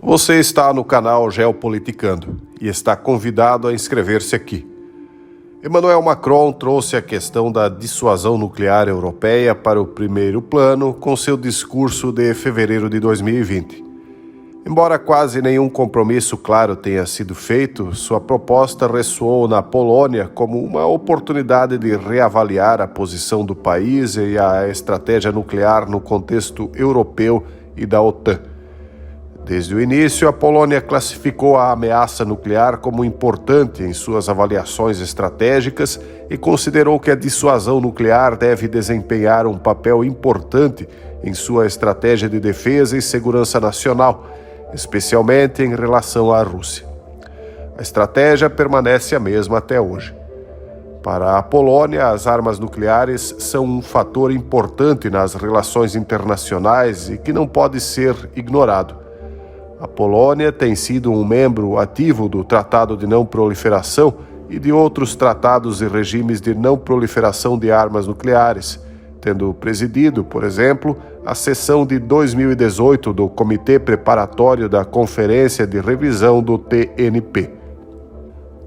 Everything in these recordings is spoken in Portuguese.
Você está no canal Geopoliticando e está convidado a inscrever-se aqui. Emmanuel Macron trouxe a questão da dissuasão nuclear europeia para o primeiro plano com seu discurso de fevereiro de 2020. Embora quase nenhum compromisso claro tenha sido feito, sua proposta ressoou na Polônia como uma oportunidade de reavaliar a posição do país e a estratégia nuclear no contexto europeu e da OTAN. Desde o início, a Polônia classificou a ameaça nuclear como importante em suas avaliações estratégicas e considerou que a dissuasão nuclear deve desempenhar um papel importante em sua estratégia de defesa e segurança nacional, especialmente em relação à Rússia. A estratégia permanece a mesma até hoje. Para a Polônia, as armas nucleares são um fator importante nas relações internacionais e que não pode ser ignorado. A Polônia tem sido um membro ativo do Tratado de Não Proliferação e de outros tratados e regimes de não proliferação de armas nucleares, tendo presidido, por exemplo, a sessão de 2018 do Comitê Preparatório da Conferência de Revisão do TNP.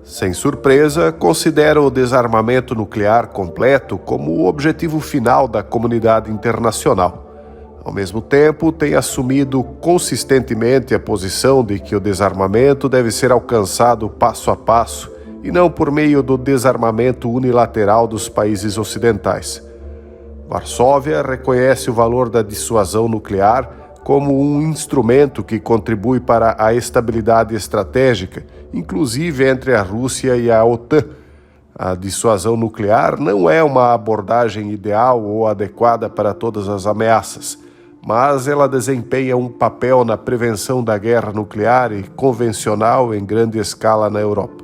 Sem surpresa, considera o desarmamento nuclear completo como o objetivo final da comunidade internacional. Ao mesmo tempo, tem assumido consistentemente a posição de que o desarmamento deve ser alcançado passo a passo e não por meio do desarmamento unilateral dos países ocidentais. Varsóvia reconhece o valor da dissuasão nuclear como um instrumento que contribui para a estabilidade estratégica, inclusive entre a Rússia e a OTAN. A dissuasão nuclear não é uma abordagem ideal ou adequada para todas as ameaças, mas ela desempenha um papel na prevenção da guerra nuclear e convencional em grande escala na Europa.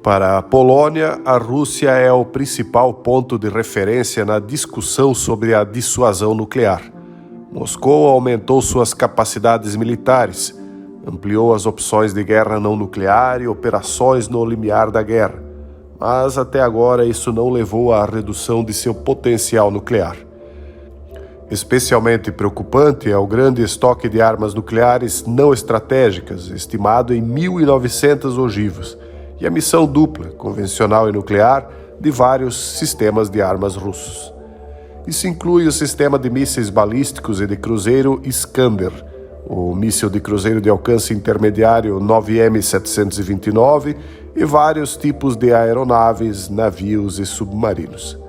Para a Polônia, a Rússia é o principal ponto de referência na discussão sobre a dissuasão nuclear. Moscou aumentou suas capacidades militares, ampliou as opções de guerra não nuclear e operações no limiar da guerra, mas até agora isso não levou à redução de seu potencial nuclear. Especialmente preocupante é o grande estoque de armas nucleares não estratégicas, estimado em 1.900 ogivas, e a missão dupla, convencional e nuclear, de vários sistemas de armas russos. Isso inclui o sistema de mísseis balísticos e de cruzeiro Iskander, o míssil de cruzeiro de alcance intermediário 9M729 e vários tipos de aeronaves, navios e submarinos.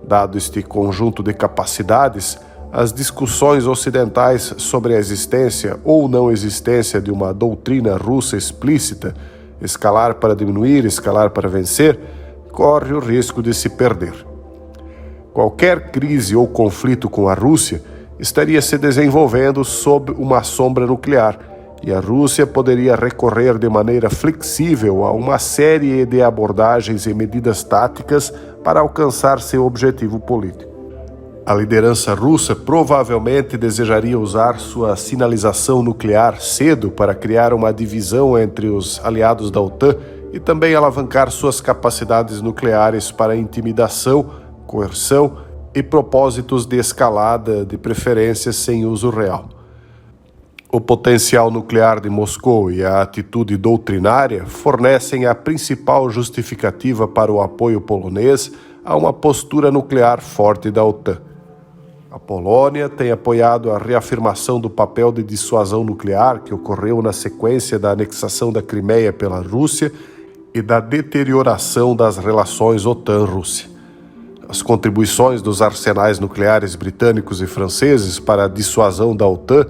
Dado este conjunto de capacidades, as discussões ocidentais sobre a existência ou não existência de uma doutrina russa explícita, escalar para diminuir, escalar para vencer, corre o risco de se perder. Qualquer crise ou conflito com a Rússia estaria se desenvolvendo sob uma sombra nuclear, e a Rússia poderia recorrer de maneira flexível a uma série de abordagens e medidas táticas para alcançar seu objetivo político. A liderança russa provavelmente desejaria usar sua sinalização nuclear cedo para criar uma divisão entre os aliados da OTAN e também alavancar suas capacidades nucleares para intimidação, coerção e propósitos de escalada, de preferência sem uso real. O potencial nuclear de Moscou e a atitude doutrinária fornecem a principal justificativa para o apoio polonês a uma postura nuclear forte da OTAN. A Polônia tem apoiado a reafirmação do papel de dissuasão nuclear que ocorreu na sequência da anexação da Crimeia pela Rússia e da deterioração das relações OTAN-Rússia. As contribuições dos arsenais nucleares britânicos e franceses para a dissuasão da OTAN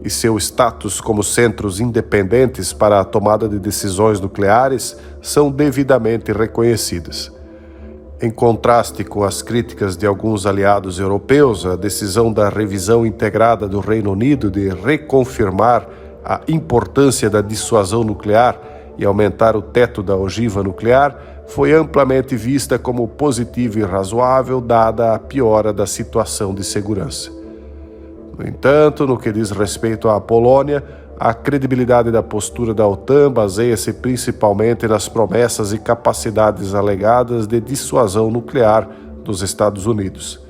e seu status como centros independentes para a tomada de decisões nucleares são devidamente reconhecidas. Em contraste com as críticas de alguns aliados europeus, a decisão da revisão integrada do Reino Unido de reconfirmar a importância da dissuasão nuclear e aumentar o teto da ogiva nuclear foi amplamente vista como positiva e razoável, dada a piora da situação de segurança. No entanto, no que diz respeito à Polônia, a credibilidade da postura da OTAN baseia-se principalmente nas promessas e capacidades alegadas de dissuasão nuclear dos Estados Unidos.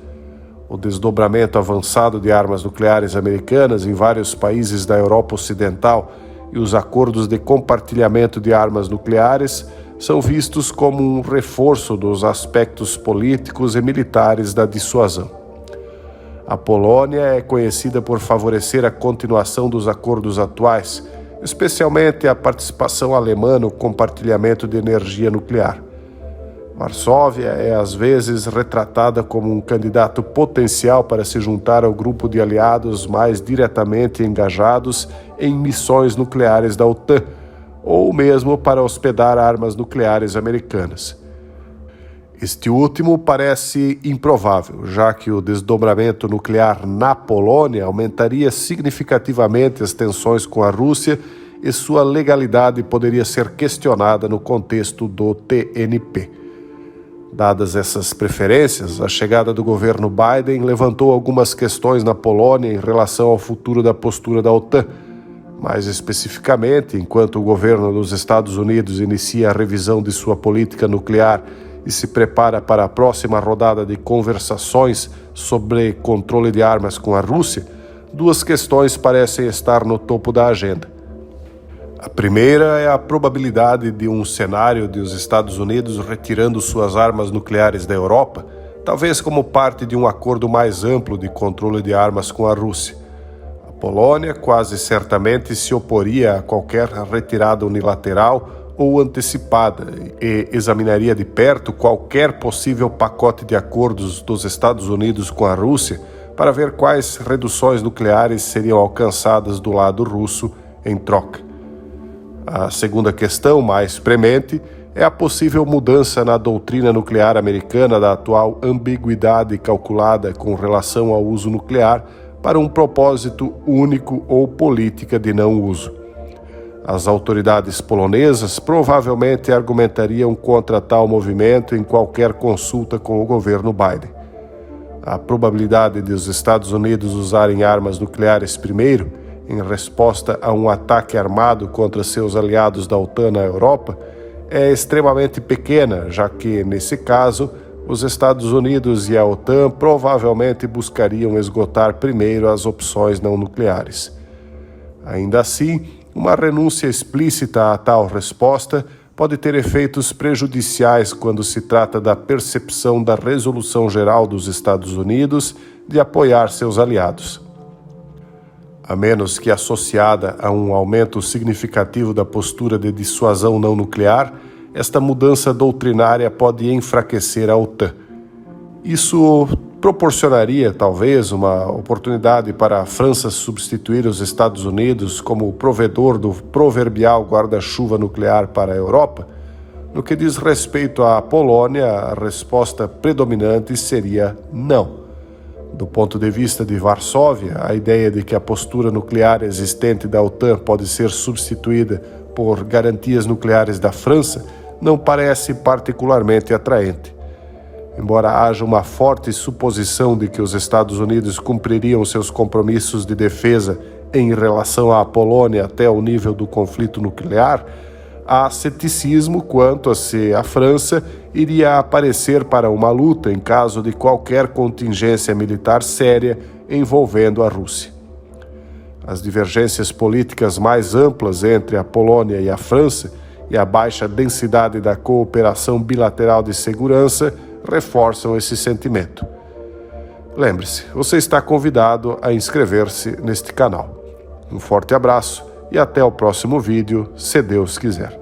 o desdobramento avançado de armas nucleares americanas em vários países da Europa Ocidental e os acordos de compartilhamento de armas nucleares são vistos como um reforço dos aspectos políticos e militares da dissuasão. A Polônia é conhecida por favorecer a continuação dos acordos atuais, especialmente a participação alemã no compartilhamento de energia nuclear. Varsóvia é às vezes retratada como um candidato potencial para se juntar ao grupo de aliados mais diretamente engajados em missões nucleares da OTAN, ou mesmo para hospedar armas nucleares americanas. Este último parece improvável, já que o desdobramento nuclear na Polônia aumentaria significativamente as tensões com a Rússia e sua legalidade poderia ser questionada no contexto do TNP. Dadas essas preferências, a chegada do governo Biden levantou algumas questões na Polônia em relação ao futuro da postura da OTAN. Mais especificamente, enquanto o governo dos Estados Unidos inicia a revisão de sua política nuclear e se prepara para a próxima rodada de conversações sobre controle de armas com a Rússia, duas questões parecem estar no topo da agenda. A primeira é a probabilidade de um cenário de os Estados Unidos retirando suas armas nucleares da Europa, talvez como parte de um acordo mais amplo de controle de armas com a Rússia. A Polônia quase certamente se oporia a qualquer retirada unilateral ou antecipada e examinaria de perto qualquer possível pacote de acordos dos Estados Unidos com a Rússia para ver quais reduções nucleares seriam alcançadas do lado russo em troca. A segunda questão, mais premente, é a possível mudança na doutrina nuclear americana da atual ambiguidade calculada com relação ao uso nuclear para um propósito único ou política de não uso. As autoridades polonesas provavelmente argumentariam contra tal movimento em qualquer consulta com o governo Biden. A probabilidade de os Estados Unidos usarem armas nucleares primeiro, em resposta a um ataque armado contra seus aliados da OTAN na Europa, é extremamente pequena, já que, nesse caso, os Estados Unidos e a OTAN provavelmente buscariam esgotar primeiro as opções não nucleares. Ainda assim, uma renúncia explícita a tal resposta pode ter efeitos prejudiciais quando se trata da percepção da resolução geral dos Estados Unidos de apoiar seus aliados. A menos que associada a um aumento significativo da postura de dissuasão não nuclear, esta mudança doutrinária pode enfraquecer a OTAN. Isso proporcionaria, talvez, uma oportunidade para a França substituir os Estados Unidos como provedor do proverbial guarda-chuva nuclear para a Europa. No que diz respeito à Polônia, a resposta predominante seria não. Do ponto de vista de Varsóvia, a ideia de que a postura nuclear existente da OTAN pode ser substituída por garantias nucleares da França não parece particularmente atraente. Embora haja uma forte suposição de que os Estados Unidos cumpririam seus compromissos de defesa em relação à Polônia até o nível do conflito nuclear, há ceticismo quanto a se a França iria aparecer para uma luta em caso de qualquer contingência militar séria envolvendo a Rússia. As divergências políticas mais amplas entre a Polônia e a França e a baixa densidade da cooperação bilateral de segurança reforçam esse sentimento. Lembre-se, você está convidado a inscrever-se neste canal. Um forte abraço e até o próximo vídeo, se Deus quiser.